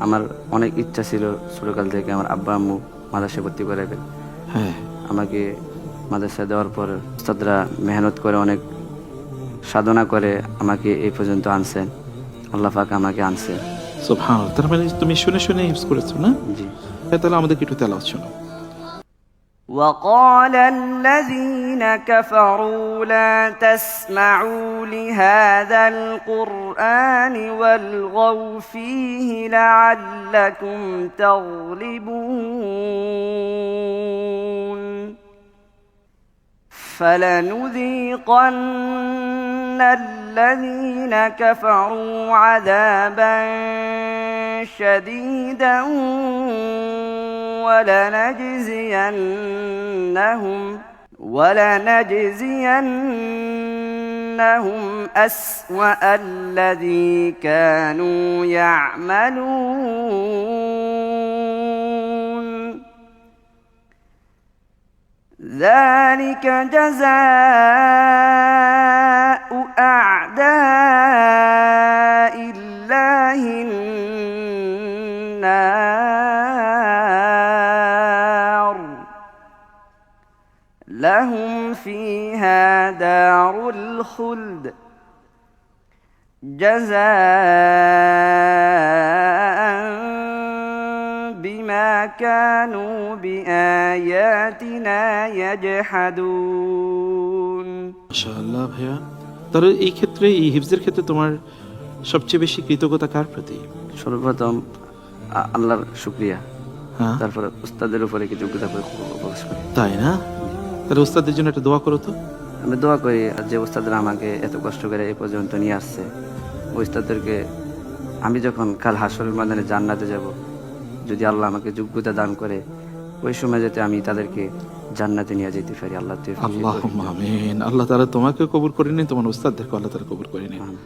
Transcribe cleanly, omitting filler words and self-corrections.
আমার অনেক ইচ্ছা ছিল ছোটকাল থেকে আমার আব্বা আম্মু মাদ্রাসায় ভর্তি করাবেন। হ্যাঁ, আমাকে মাদ্রাসায় দেওয়ার পর উস্তাদরা মেহনত করে অনেক সাধনা করে আমাকে এই পর্যন্ত আনছেন। আল্লাহ পাক আমাকে আনছে। সুবহানাল্লাহ। তার মানে তুমি শুনে শুনে হিফজ করেছো না? জি। হ্যাঁ, তাহলে আমাদেরকে একটু তেলাওয়াত শোনাও। وقال الذين كفروا لا تسمعوا لهذا القرآن والغوا فيه لعلكم تغلبون فلنذيقن الذين كفروا عذابا شديدا ولنجزينهم أسوأ الذي كانوا يعملون ذلك جزاء أعداء الله النار لهم فيها دار الخلد جزاء بما كانوا بآياتنا يجحدون মাশাআল্লাহ ভাইয়া। তাহলে এই ক্ষেত্রে, এই হিফজের ক্ষেত্রে তোমার সবচেয়ে বেশি কৃতজ্ঞতা কার প্রতি? সর্বপ্রথম আল্লাহর শুকরিয়া, হ্যাঁ, তারপরে উস্তাদের উপরে কৃতজ্ঞতা প্রকাশ করি। তাই না? তাহলে ওস্তাদের জন্য একটা দোয়া করো তো। আমি দোয়া করি যে উস্তাদরা আমাকে এত কষ্ট করে এই পর্যন্ত নিয়ে আসছে, ওই উস্তাদদেরকে আমি যখন কাল হাসরের ময়দানে জান্নাতে যাব, যদি আল্লাহ আমাকে যোগ্যতা দান করে ওই সময় যাতে আমি তাদেরকে জান্নাতে নিয়ে যেতে পারি। আল্লাহ তৌফিক দান করুন। আল্লাহুম্মা আমিন। আল্লাহ তাআলা তোমাকে কবুল করে নিন, তোমার ওস্তাদদেরকে আল্লাহ তাআলা কবুল করে নিন। আমিন।